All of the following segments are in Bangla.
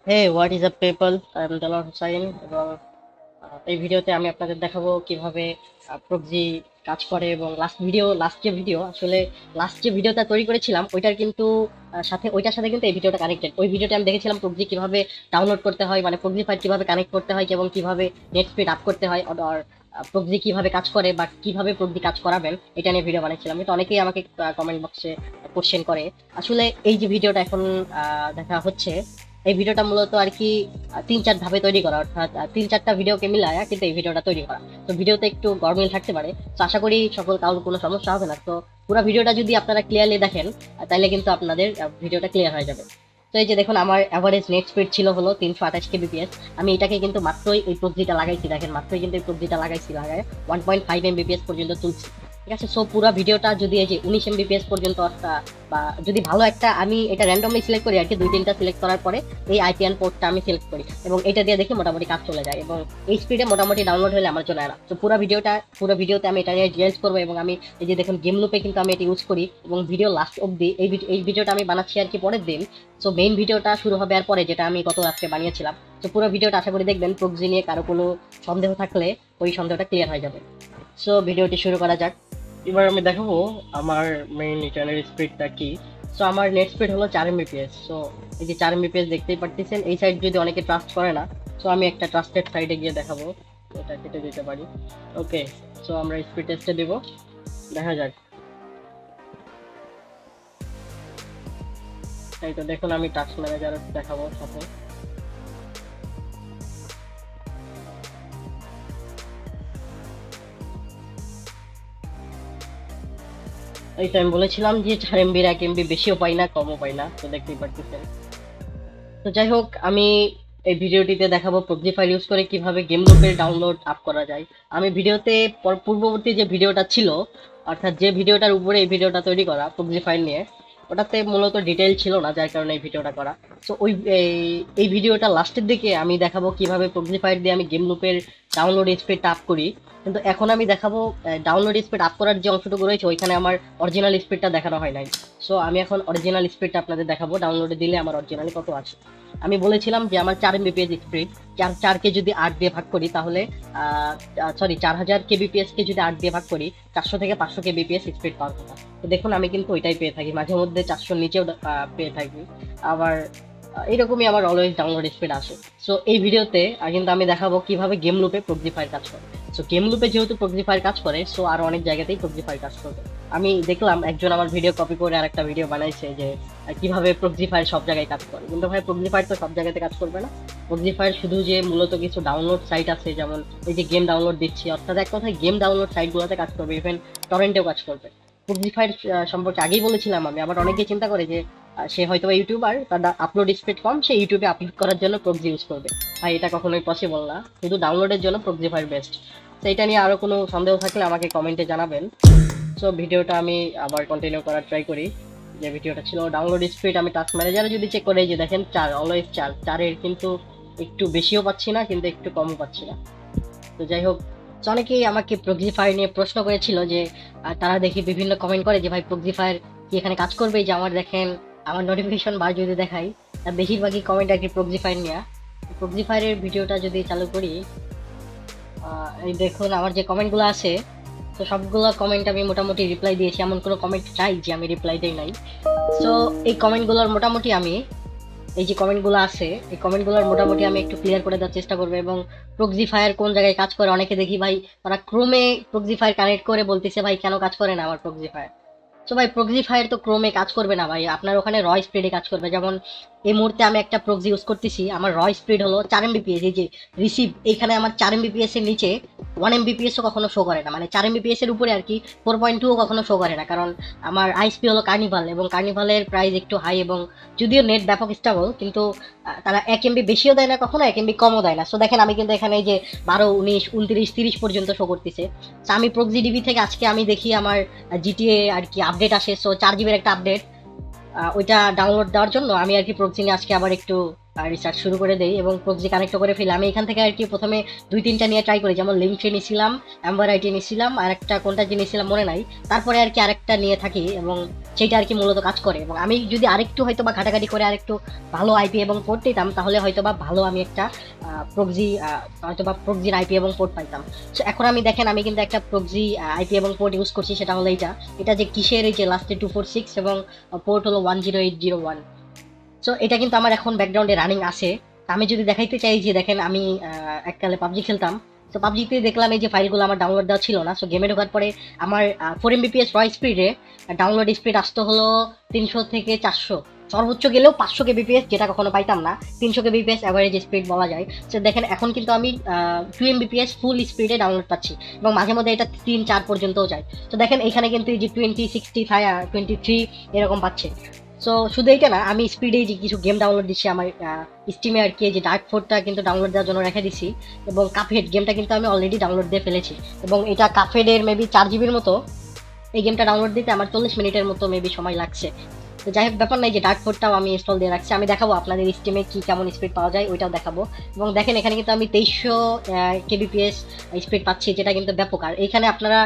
Hey, what is up people? I'm Delower Hosain এবং এই ভিডিওতে আমি আপনাদের দেখাবো কিভাবে প্রক্সি কাজ করে এবং লাস্ট যে ভিডিওটা তৈরি করেছিলাম ওইটার কিন্তু ওইটার সাথে কিন্তু এই ভিডিওটা কানেক্টেড। ওই ভিডিওতে আমি দেখেছিলাম প্রক্সি কিভাবে ডাউনলোড করতে হয়, মানে প্রক্সি ফাইল কিভাবে কানেক্ট করতে হয় এবং কিভাবে নেট স্পিড আপ করতে হয়, আর প্রক্সি কিভাবে কাজ করে বা কিভাবে প্রক্সি কাজ করাবেন এটা নিয়ে ভিডিও বানিয়েছিলাম। কিন্তু অনেকেই আমাকে কমেন্ট বক্সে কোশ্চেন করে। আসলে এই যে ভিডিওটা এখন দেখা হচ্ছে, এই ভিডিওটা মূলত আর কি 3-4 ধাপে তৈরি করা, অর্থাৎ 3-4টা ভিডিওকে মিলায়া কিন্তু এই ভিডিওটা তৈরি করা। তো ভিডিওতে একটু গরমিল থাকতে পারে, তো আশা করি সকল কারোর কোনো সমস্যা হবে না। তো পুরো ভিডিওটা যদি আপনারা ক্লিয়ারলি দেখেন তাহলে কিন্তু আপনাদের ভিডিওটা ক্লিয়ার হয়ে যাবে। তো এই যে দেখুন, আমার অ্যাভারেজ নেট স্পিড ছিল হলো 328 kbps। আমি এটাকে কিন্তু মাত্রই এই প্রক্সিটা লাগাইছি, দেখেন মাত্রই কিন্তু এই প্রক্সিটা লাগায় 1.5 mbps পর্যন্ত তুলছি। ঠিক আছে, সো পুরো ভিডিওটা যদি এই যে 19 mbps পর্যন্ত বা যদি ভালো একটা, আমি এটা র্যান্ডমলি সিলেক্ট করি আর কি, 2-3টা সিলেক্ট করার পরে এই আইপিএন পোর্টটা আমি সিলেক্ট করি এবং এটা দিয়ে দেখি মোটামুটি কাজ চলে যায় এবং এই স্পিডে মোটামুটি ডাউনলোড হলে আমার চলে না। তো পুরো ভিডিওতে আমি এটা নিয়ে ডিটেইলস করবো এবং আমি এই যে দেখুন গেম লুপে কিন্তু আমি এটা ইউজ করি এবং ভিডিও লাস্ট অবধি এই ভিডিওটা আমি বানাচ্ছি আর কি পরের দিন। সো মেইন ভিডিওটা শুরু হবে আর পরে, যেটা আমি গত রাত্রে বানিয়েছিলাম। তো পুরো ভিডিওটা আশা করি দেখবেন, প্রক্সি নিয়ে কারো কোনো সন্দেহ থাকলে ওই সন্দেহটা ক্লিয়ার হয়ে যাবে। সো ভিডিওটি শুরু করা যাক। এবার আমি দেখাবো আমার মেইন রিটার্নের স্পিডটা কি। সো আমার নেট স্পিড হলো 4 mbps। সো এই যে 4 mbps দেখতেই পারতেছেন। এই সাইড যদি অনেকে ট্রাস্ট করে না, সো আমি একটা ট্রাস্টেড সাইডে গিয়ে দেখাবো, এটা কেটে দিতে পারি। ওকে, সো আমরা স্পিড টেস্টে দিব, দেখা যাক। এই তো দেখুন, আমি টাস্ক ম্যানেজার দেখাবো সাথে। এই তো আমি বলেছিলাম যে 4 এমবির 1 এমবি বেশিও পাই না কমও পাই না, তো দেখতেই পারতেছেন। তো যাই হোক, আমি এই ভিডিওটিতে দেখাবো প্রক্সি ফাইল ইউজ করে কিভাবে গেম লুপের ডাউনলোড আপ করা যায়। আমি ভিডিওতে পূর্ববর্তী যে ভিডিওটা ছিল, অর্থাৎ যে ভিডিওটার উপরে এই ভিডিওটা তৈরি করা প্রক্সি ফাইল নিয়ে, ওটাতে মূলত ডিটেইল ছিল না, যার কারণে এই ভিডিওটা করা। তো এই ভিডিওটা লাস্টের দিকে আমি দেখাবো কিভাবে প্রক্সি ফাইল দিয়ে আমি গেম লুপের ডাউনলোড স্পিড আপ করি। কিন্তু এখন আমি দেখাবো ডাউনলোড স্পিড আপ করার যে অংশটুকু রয়েছে ওইখানে আমার অরিজিনাল স্পিডটা দেখানো হয় নাই। সো আমি এখন অরিজিনাল স্পিডটা আপনাদের দেখাবো, ডাউনলোডে দিলে আমার অরিজিনালি কত আছে। আমি বলেছিলাম যে আমার 4 mbps স্পিড, 4কে যদি 8 দিয়ে ভাগ করি তাহলে 4000 kbps কে যদি 8 দিয়ে ভাগ করি 400 থেকে 500 kbps স্পিড পাওয়ার কথা। তো দেখুন আমি কিন্তু ওইটাই পেয়ে থাকি, মাঝে মধ্যে 400 নিচেও পেয়ে থাকি। আবার এইরকমই আমার অলওয়েজ ডাউনলোড স্পিড আসে। সো এই ভিডিওতে কিন্তু আমি দেখাবো কিভাবে গেম লুপে প্রক্সিফায়ার কাজ করে। সো গেম লুপে যেহেতু প্রক্সিফায়ার কাজ করে, সো আরো অনেক জায়গাতেই প্রক্সিফায়ার কাজ করবে। আমি দেখলাম একজন আমার ভিডিও কপি করে আরেকটা ভিডিও বানাইছে যে কিভাবে প্রক্সিফায়ার সব জায়গায় কাজ করে, কিন্তু ভাই প্রক্সিফায়ার তো সব জায়গাতে কাজ করবে না। প্রক্সিফায়ার শুধু যে মূলত কিছু ডাউনলোড সাইট আছে, যেমন এই যে গেম ডাউনলোড দিচ্ছি, অর্থাৎ এক কথায় গেম ডাউনলোড সাইটগুলোতে কাজ করবে, ইভেন টরেন্টেও কাজ করবে। প্রক্সিফায়ার সম্পর্কে আগেই বলেছিলাম আমি। আবার অনেকেই চিন্তা করে যে সে হয়তো ইউটিউবার, তার আপলোড স্পিড কম, সে ইউটিউবে আপলোড করার জন্য প্রক্সি ইউজ করবে। ভাই এটা কখনোই পসিবল না, শুধু ডাউনলোডের জন্য প্রক্সিফায়ার বেস্ট। তো এটা নিয়ে আরো কোনো সন্দেহ থাকলে আমাকে কমেন্টে জানাবেন। সো ভিডিওটা আমি আবার কন্টিনিউ করার ট্রাই করি। যে ভিডিওটা ছিল ডাউনলোড স্পিড, আমি টাস্ক ম্যানেজারে যদি চেক করে, যে দেখেন 4, অলওয়েজ 4-4-এর কিন্তু একটু বেশিও পাচ্ছি না কিন্তু একটু কমও পাচ্ছি না। তো যাই হোক, তো অনেকেই আমাকে প্রক্সিফায়ার নিয়ে প্রশ্ন করেছিল যে তারা দেখি বিভিন্ন কমেন্ট করে যে ভাই প্রক্সিফায়ার কি এখানে কাজ করবে। যে আমার দেখেন আমার নোটিফিকেশন বার যদি দেখাই, বেশিরভাগই কমেন্ট আর কি প্রক্সিফায়ার নিয়ে। প্রক্সিফায়ারের ভিডিওটা যদি চালু করি, এই দেখুন আমার যে কমেন্টগুলো আছে, তো সবগুলো কমেন্ট আমি মোটামুটি রিপ্লাই দিয়েছি, এমন কোনো কমেন্ট চাই যে আমি রিপ্লাই দেই নাই। সো এই কমেন্টগুলোর মোটামুটি আমি, এই যে কমেন্টগুলো আছে এই কমেন্টগুলোর মোটামুটি আমি একটু ক্লিয়ার করে দেওয়ার চেষ্টা করবো। এবং প্রক্সিফায়ার কোন জায়গায় কাজ করে, অনেকে দেখি ভাই তারা ক্রোমে প্রক্সিফায়ার কানেক্ট করে বলতেছে ভাই কেন কাজ করে না আমার প্রক্সিফায়ার। তো ভাই প্রক্সিফায়ার তো ক্রোমে কাজ করবে না ভাই, আপনার ওখানে র স্পিডে কাজ করবে। যেমন এই মুহূর্তে আমি একটা প্রক্সি ইউজ করতেছি, আমার র স্পিড হলো 4 mbps। এই যে রিসিভ, এইখানে আমার 4 mbps এর নিচে 1 mbps ও কখনো শো করে না, মানে 4 mbps এর উপরে আর কি 4.2 ও কখনো শো করে না, কারণ আমার আইএসপি হলো কার্নিভাল এবং কার্নিভালের প্রাইস একটু হাই। এবং যদিও নেট ব্যাপক স্টেবল, কিন্তু তারা 1 MB বেশিও দেয় না কখনো, 1 MB কমও দেয় না। সো দেখেন আমি কিন্তু এখানে এই যে 12, 19, 29, 30 পর্যন্ত শো করতেছে। তো আমি প্রক্সি ডিবি থেকে আজকে আমি দেখি আমার জিটিএ আর কি আপডেট আসে, সো 4 GB একটা আপডেট, ওইটা ডাউনলোড দেওয়ার জন্য আমি আর কি প্রক্সি নিয়ে আজকে আবার একটু রিসার্চ শুরু করে দেই এবং প্রক্সি কানেক্ট করে ফেলি। আমি এখান থেকে আর কি প্রথমে 2-3টা নিয়ে ট্রাই করি, যেমন লিঙ্ক ট্রি নিয়েছিলাম, অ্যাম্বার আইটি নিয়েছিলাম, আর একটা কোনটা নিয়েছিলাম মনে নাই, তারপরে আর কি আরেকটা নিয়ে থাকি এবং সেইটা আর কি মূলত কাজ করে। এবং আমি যদি আরেকটু হয়তো বা ঘাটাঘাটি করে আরেকটু ভালো আইপি এবং পোর্ট দিতাম, তাহলে হয়তো বা ভালো আমি একটা প্রক্সি হয়তো বা প্রক্সির আইপি এবং পোর্ট পাইতাম। সো এখন আমি দেখেন আমি কিন্তু একটা প্রক্সি আইপি এবং পোর্ট ইউজ করছি, সেটা হলো এটা যে কিসের, এই যে লাস্টে 246 এবং পোর্ট হলো 10801। সো এটা কিন্তু আমার এখন ব্যাকগ্রাউন্ডে রানিং আছে। আমি যদি দেখাইতে চাই যে দেখেন আমি এককালে পাবজি খেলতাম, তো পাবজিতে দেখলাম এই যে ফাইলগুলো আমার ডাউনলোড দেওয়া ছিল না। সো গেমে ঢোকার পরে আমার 4 Mbps র স্পিডে ডাউনলোড স্পিড আসতে হলো 300 থেকে 400, সর্বোচ্চ গেলেও 500 kbps, যেটা কখনো পাইতাম না। 300 kbps অ্যাভারেজ স্পিড বলা যায়। তো দেখেন এখন কিন্তু আমি 2 Mbps ফুল স্পিডে ডাউনলোড পাচ্ছি এবং মাঝে মধ্যে এটা 3-4 পর্যন্তও যায়। তো দেখেন এখানে কিন্তু এই যে 20, 65, 23 এরকম পাচ্ছে। সো শুধু এইটা না, আমি স্পিডে যে কিছু গেম ডাউনলোড দিচ্ছি আমার স্টিমে আর কি, যে ডার্ক ফোর্টটা কিন্তু ডাউনলোড দেওয়ার জন্য রেখে দিচ্ছি, এবং কাপহেড গেমটা কিন্তু আমি অলরেডি ডাউনলোড দিয়ে ফেলেছি। এবং এটা কাপহেডের মেবি 4 জিবির মতো, এই গেমটা ডাউনলোড দিতে আমার 40 মিনিটের মতো মেবি সময় লাগছে। তো যাই হোক, ব্যাপার নাই, যে ডার্ক ফোর্টটাও আমি ইনস্টল দিয়ে রাখছি। আমি দেখাবো আপনাদের স্টিমে কি কেমন স্পিড পাওয়া যায়, ওইটাও দেখাবো। এবং দেখেন এখানে কিন্তু আমি 2300 kbps স্পিড পাচ্ছি, যেটা কিন্তু ব্যাপক। আর এখানে আপনারা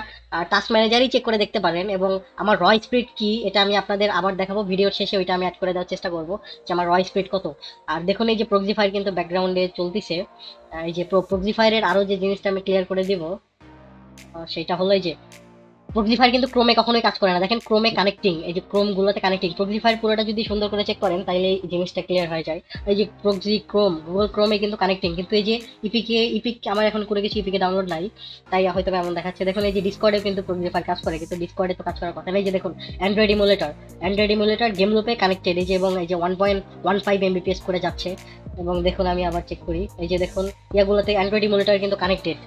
টাস্ক ম্যানেজারই চেক করে দেখতে পারেন। এবং আমার র স্পিড কি, এটা আমি আপনাদের আবার দেখাবো ভিডিওর শেষে, ওইটা আমি অ্যাড করে দেওয়ার চেষ্টা করবো যে আমার র স্পিড কত। আর দেখুন এই যে প্রক্সিফায়ার কিন্তু ব্যাকগ্রাউন্ডে চলতেছে। এই যে প্রক্সিফায়ারের আরও যে জিনিসটা আমি ক্লিয়ার করে দিব, সেটা হলো এই যে প্রক্সিফায়ার কিন্তু ক্রোমে কখনোই কাজ করে না। দেখেন ক্রোমে কানেক্টিং, এই যে ক্রোম গুলোতে কানেক্টিং, প্রক্সিফায়ার পুরোটা যদি সুন্দর করে চেক করেন তাহলে এই জিনিসটা ক্লিয়ার হয়ে যায়। এই যে প্রক্সি ক্রোম, গুগল ক্রোমে কিন্তু কানেক্টিং, কিন্তু এই যে ইপিক আমার এখন করে গেছি, ইপিকে ডাউনলোড নাই, তাই হয়তো এমন দেখাচ্ছে। দেখুন এই যে ডিসকর্ডে কিন্তু প্রক্সিফায়ার কাজ করে, কিন্তু ডিসকর্ডে তো কাজ করার কথা নেই। যে দেখুন অ্যান্ড্রয়েড ইমুলেটর গেম লুপে কানেক্টেড, এই যে এবং এই যে 1.15 Mbps করে যাচ্ছে। এবং দেখুন আমি আবার চেক করি, এই যে দেখুন ইয়াগুলোতে অ্যান্ড্রয়েড ইমুলেটর কিন্তু কানেক্টেড।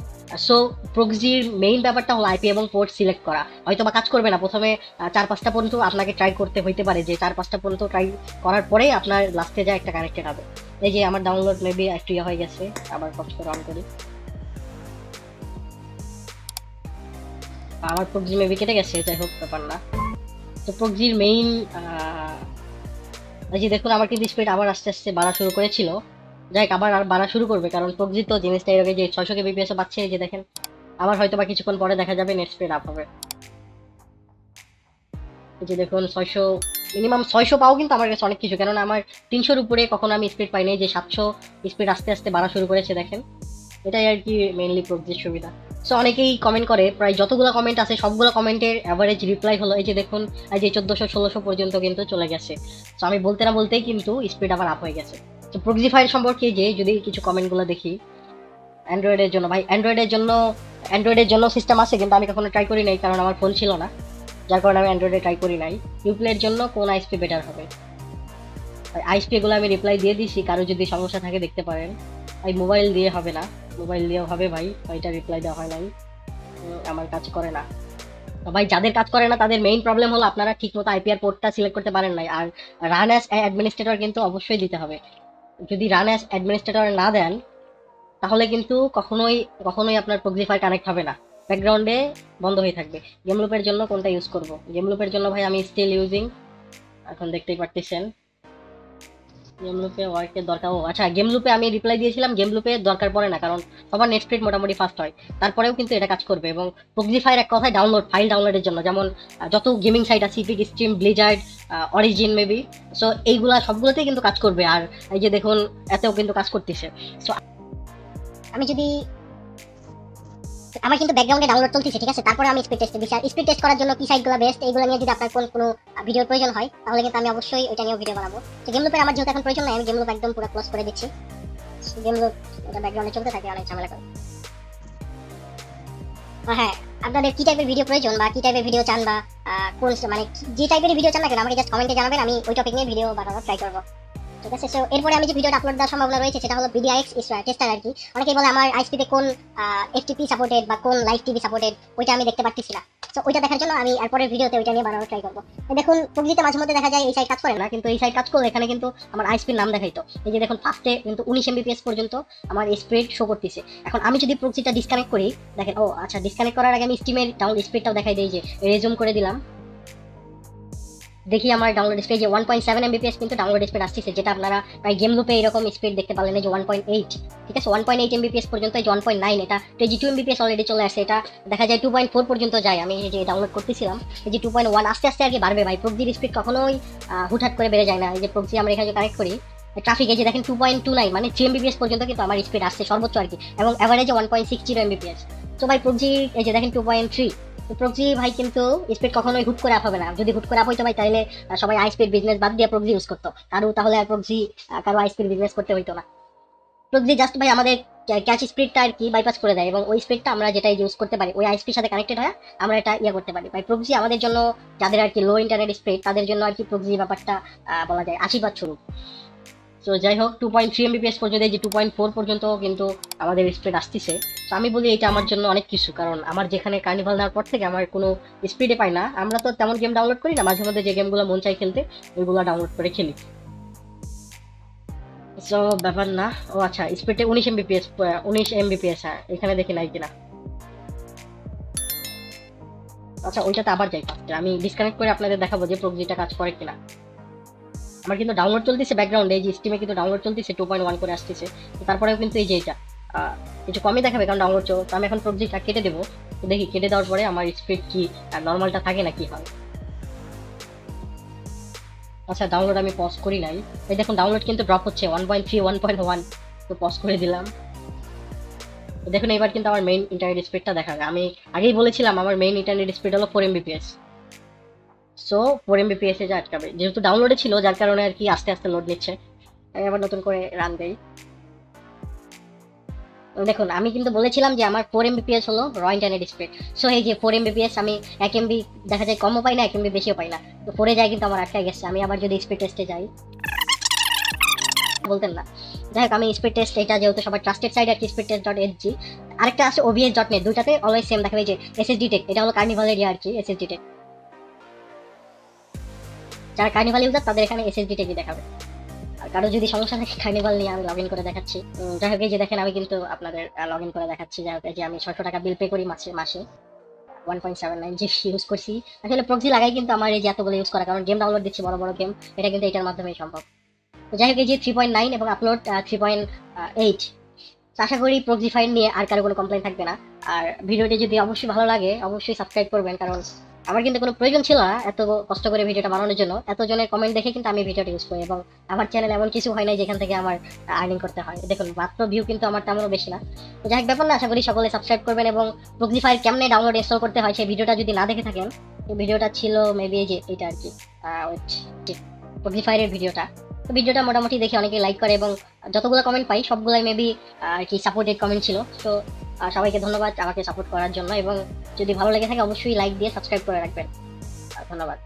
সো প্রক্সির মেইন ব্যাপারটা হলো আইপি এবং পোর্ট সিলেক্ট করা। হয়তো বা কাজ করবে না, প্রথমে 4-5টা পর্যন্ত আপনাকে ট্রাই করতে হইতে পারে, যে 4-5টা পর্যন্ত ট্রাই করার পরে আপনার লাস্টে যায় একটা কানেক্টেড হবে। এই যে আমার ডাউনলোড মেবি একটু ইয়ে হয়ে গেছে, আবার কষ্ট করে অন করি, আমার প্রক্সি মেবি কেটে গেছে, যাই হোক ব্যাপার না। তো প্রক্সির মেইন এই যে দেখুন আমার কিন্তু স্পিড আবার আস্তে আস্তে বাড়া শুরু করেছিল, যাই হোক আবার আর বাড়া শুরু করবে, কারণ প্রক্সি তো জিনিসটা এরকম যে 600 kbps পাচ্ছে। এই যে দেখেন আবার হয়তো বা কিছুক্ষণ পরে দেখা যাবে নেট স্পিড আপ হবে। এই যে দেখুন 600, মিনিমাম 600 পাও কিন্তু আমার কাছে অনেক কিছু, কেননা আমার 300-র উপরে কখনো আমি স্পিড পাই নাই। যে 700 স্পিড আস্তে আস্তে বাড়া শুরু করেছে, দেখেন এটাই আর কি মেইনলি প্রক্সির সুবিধা। সো অনেকেই কমেন্ট করে, প্রায় যতগুলো কমেন্ট আছে সবগুলো কমেন্টের অ্যাভারেজ রিপ্লাই হলো এই যে দেখুন এই যে 1400-1600 পর্যন্ত কিন্তু চলে গেছে। সো আমি বলতে না বলতেই কিন্তু স্পিড আবার আপ হয়ে গেছে। তো প্রক্সিফায়ার সম্পর্কে যে যদি কিছু কমেন্টগুলো দেখি, অ্যান্ড্রয়েডের জন্য ভাই, অ্যান্ড্রয়েডের জন্য সিস্টেম আছে, কিন্তু আমি কখনো ট্রাই করি নাই, কারণ আমার ফোন ছিল না, যার কারণে আমি অ্যান্ড্রয়েডে ট্রাই করি নাই। ইউপ্লের জন্য কোন আইএসপি বেটার হবে, আইএসপি গুলো আমি রিপ্লাই দিয়ে দিছি, কারো যদি সমস্যা থাকে দেখতে পারেন। ভাই মোবাইল দিয়ে হবে না, মোবাইল দিয়েও হবে ভাই, ওইটা রিপ্লাই দেওয়া হয় নাই, আমার কাজ করে না। তো ভাই যাদের কাজ করে না তাদের মেইন প্রবলেম হলো আপনারা ঠিকমতো আইপিআর পোর্টটা সিলেক্ট করতে পারেন নাই। আর রান অ্যাজ অ্যাডমিনিস্ট্রেটর কিন্তু অবশ্যই দিতে হবে। যদি রান অ্যাজ অ্যাডমিনিস্ট্রেটর না দেন তাহলে কিন্তু কখনোই আপনার প্রক্সিফায়ার কানেক্ট হবে না, ব্যাকগ্রাউন্ডে বন্ধ হয়ে থাকবে। গেম লুপের জন্য কোনটা ইউজ করব, গেম লুপের জন্য ভাই আমি স্টিল ইউজিং, এখন দেখতেই পারতেছেন গেম লুপে ওয়ার্কের দরকার। ও আচ্ছা, গেম লুপে আমি রিপ্লাই দিয়েছিলাম, গেম লুপে দরকার পড়ে না, কারণ সবার নেট স্পিড মোটামুটি ফাস্ট হয়, তারপরেও কিন্তু এটা কাজ করবে। এবং প্রক্সিফায়ার এক কথায় ফাইল ডাউনলোডের জন্য, যেমন যত গেমিং সাইট আছে, epic, stream, Blizzard, origin maybe, so এইগুলা সবগুলোতেই কিন্তু কাজ করবে। আর এই যে দেখুন এতেও কিন্তু কাজ করতেছে। সো আমি যদি আমার কিন্তু ব্যাকগ্রাউন্ডে ডাউনলোড চলতেছে, ঠিক আছে, তারপরে আমি স্পিড টেস্ট দিচ্ছি। আর স্পিড টেস্ট করার জন্য কি সাইটগুলো বেস্ট, এইগুলো নিয়ে যদি আপনার কোনো ভিডিওর প্রয়োজন হয় তাহলে কিন্তু আমি অবশ্যই ওইটা নিয়েও ভিডিও বানাবো। তো গেম লুপের আমার যেহেতু এখন প্রয়োজন নাই, আমি গেম লুপ একদম পুরো ক্লোজ করে দিচ্ছি। গেম লুপ এটা ব্যাকগ্রাউন্ডে চলতে থাকে, অনেক ঝামেলা করে। হ্যাঁ, আপনাদের কি টাইপের ভিডিও প্রয়োজন বা কি টাইপের ভিডিও চান, বা কোন মানে যে টাইপের ভিডিও চান না কেন আমাকে জাস্ট কমেন্টে জানাবেন, আমি ওই টপিক নিয়ে ভিডিও বানানোর ট্রাই করবো, ঠিক আছে। সো এরপরে আমি যে ভিডিওটা আপলোড দেওয়ার সম্ভাবনা রয়েছে সেটা হলো BDIX টেস্টার আর কি। অনেকেই বলে আমার আইএসপিতে কোন এফটিপি সাপোর্টেড বা কোন লাইভ টিভি সাপোর্টেড, ওইটা আমি দেখতে পারতেছি না। সো ওইটা দেখার জন্য আমি এরপরের ভিডিওতে ওইটা নিয়ে বানানোর ট্রাই করবো। দেখুন প্রক্সিতে মাঝে মধ্যে দেখা যায় এই সাইট কাজ করে না, কিন্তু এই সাইট কাজ করলে এখানে কিন্তু আমার আইএসপির নাম দেখাইতো। এই যে দেখুন ফার্স্টে কিন্তু 19 Mbps পর্যন্ত আমার স্পিড শো করতেছে। এখন আমি যদি প্রক্সিটা ডিসকানেক্ট করি, দেখেন ও আচ্ছা, ডিসকানেক্ট করার আগে আমি স্টিমের ডাউন স্পিডটাও দেখাই দিই, যে রেজুম করে দিলাম। দেখি আমার ডাউনলোড স্পিড যে 1.7 Mbps কিন্তু ডাউনলোড স্পিড আসছে, যেটা আপনারা প্রায় গেম লুপে এরকম স্পিড দেখতে পারলেন যে 1.8, ঠিক আছে 1.8 Mbps পর্যন্ত, এই যে 1.9 এটা 22 Mbps অলরেডি চলে আসছে, এটা দেখা যায় 2.4 পর্যন্ত যায়। আমি যে ডাউনলোড করতেছিলাম এই যে 2.1 আস্তে আস্তে আর কি বাড়বে ভাই। প্রক্সির স্পিড কখনোই হুটহাট করে বেড়ে যায় না। এই যে প্রক্সি আমরা এখানে কানেক্ট করি ট্রাফিক, এই যে দেখেন 2.29 মানে 3 Mbps পর্যন্ত কিন্তু আমার স্পিড আসছে সর্বোচ্চ আর কি, এবং এভারেজে 1.60 Mbps। তো ভাই প্রক্সি এই যে দেখেন 2.3, তো প্রক্সি ভাই কিন্তু স্পিড কখনোই হুট করে আপ হবে না। যদি হুট করে আপ হইতো ভাই তাহলে সবাই হাই স্পিড বিজনেস বাদ দিয়ে প্রক্সি ইউজ করতো, তাহলে আর প্রক্সি কারো হাই স্পিড বিজনেস করতে হইতো না। প্রক্সি জাস্ট ভাই আমাদের ক্যাচ স্পিডটা আর কি বাইপাস করে দেয়, এবং ওই স্পিডটা আমরা যেটা ইউজ করতে পারি ওই আইএসপির সাথে কানেক্টেড হয় আমরা এটা করতে পারি ভাই। প্রক্সি আমাদের জন্য, যাদের আর কি লো ইন্টারনেট স্পিড তাদের জন্য আর কি প্রক্সি ব্যাপারটা বলা যায় আশীর্বাদ স্বরূপ। তো যাই হোক 2.3 Mbps পর্যন্ত, এই যে 2.4 পর্যন্ত কিন্তু আমাদের স্পিড আসতেছে। তো আমি বলি এটা আমার জন্য অনেক কিছু, কারণ আমার যেখানে কার্নিভাল নেওয়ার পর থেকে আমার কোনো স্পিডে পাই না। আমরা তো তেমন গেম ডাউনলোড করি না, মাঝে মধ্যে যে গেমগুলো মন চাই খেলতে ওইগুলো ডাউনলোড করে খেলি। সো ব্যাপার না। ও আচ্ছা, স্পিডে 19 Mbps, 19 Mbps, হ্যাঁ এখানে দেখি নাই কিনা। আচ্ছা ওইটাতে আবার যাই ফার্স্টে, আমি ডিসকানেক্ট করে আপনাদের দেখাবো যে প্রক্সিটা কাজ করে কিনা। আমার কিন্তু ডাউনলোড চলতেছে ব্যাকগ্রাউন্ডে, এই যে স্টিমে কিন্তু ডাউনলোড চলতেছে 2.1 করে আসতেছে। তো তারপরেও কিন্তু এই যে এটা কিছু কমই দেখাবে কারণ ডাউনলোড চল। তো আমি এখন প্রক্সিটা কেটে দেবো, তো দেখি কেটে দেওয়ার পরে আমার স্পিড কি নর্মালটা থাকে না কি হয়। আচ্ছা ডাউনলোড আমি পজ করি নাই, এই দেখুন ডাউনলোড কিন্তু ড্রপ হচ্ছে 1.3 1.1, তো পজ করে দিলাম। তো দেখুন এবার কিন্তু আমার মেইন ইন্টারনেট স্পিডটা দেখাবে। আমি আগেই বলেছিলাম আমার মেইন ইন্টারনেট স্পিড হলো 4 Mbps। সো 4 Mbps এ যা আটকাবে, যেহেতু ডাউনলোডে ছিল যার কারণে আর কি আস্তে আস্তে লোড নিচ্ছে। আমি আবার নতুন করে রান দেই। দেখুন আমি কিন্তু বলেছিলাম যে আমার 4 Mbps হলো র ইন্টারনেট স্পিড। সো এই যে 4 Mbps, আমি 1 MB দেখা যায় কমও পাই না, 1 MB বেশিও পাই না, তো 4 যায় কিন্তু আমার আটকা গেছে। আমি আবার যদি স্পিড টেস্টে যাই, বলতেন না, যাই হোক আমি স্পিড টেস্ট, এটা যেহেতু সবার ট্রাস্টেড সাইট আর কি speedtest.hg, আরেকটা আছে obs.net, দুইটাতে অলওয়েজ সেম দেখাবে যে এসএসডি টেক, এটা হলো কার্নিভাল এরিয়া আর কি এসএসডি টেক। যারা কার্নিভাল ইউজার তাদের এখানে এসএসডি টেকই দেখাবে। আর কারো যদি সমস্যা থাকে কার্নিভাল নিয়ে আমি লগ ইন করে দেখাচ্ছি। যাই হোক এই যে দেখেন আমি কিন্তু আপনাদের লগ ইন করে দেখাচ্ছি। যাই হোক এই যে আমি 600 টাকা বিল পে করি মাসে 1.79 জিবি ইউজ করছি। আসলে প্রক্সি লাগাই কিন্তু আমার এই যে এতগুলো ইউজ করা, কারণ গেম ডাউনলোড দিচ্ছি বড় বড় গেম, এটা কিন্তু এটার মাধ্যমেই সম্ভব। তো যাই হোক এই যে 3.9 এবং আপলোড 3.8, আশা করি প্রক্সিফায়ার নিয়ে আর কারো কোনো কমপ্লেন থাকবে না। আর ভিডিওটি যদি অবশ্যই ভালো লাগে অবশ্যই সাবস্ক্রাইব করবেন, কারণ আমার কিন্তু কোনো প্রয়োজন ছিল না এত কষ্ট করে ভিডিওটা বানানোর জন্য। এতজনের কমেন্ট দেখে কিন্তু আমি ভিডিওটা ইউজ করি, এবং আমার চ্যানেল এমন কিছু হয় না যেখান থেকে আমার আর্নিং করতে হয়। দেখুন মাত্র ভিউ কিন্তু আমার তেমনও বেশি না। তো যাই হোক ব্যাপার না, আশা করি সকলে সাবস্ক্রাইব করবেন, এবং প্রক্সিফায়ার কেমনে ডাউনলোড ইনস্টল করতে হয় সেই ভিডিওটা যদি না দেখে থাকেন, এই ভিডিওটা ছিল মেবি এই যে এটা আর কি প্রক্সিফায়ারের ভিডিওটা। তো ভিডিওটা মোটামুটি দেখে অনেকে লাইক করে, এবং যতগুলো কমেন্ট পাই সবগুলাই মেবি আর কি সাপোর্টেড কমেন্ট ছিল। তো সবাইকে ধন্যবাদ আমাকে সাপোর্ট করার জন্য, এবং যদি ভালো লেগে থাকে অবশ্যই লাইক দিয়ে সাবস্ক্রাইব করে রাখবেন। ধন্যবাদ।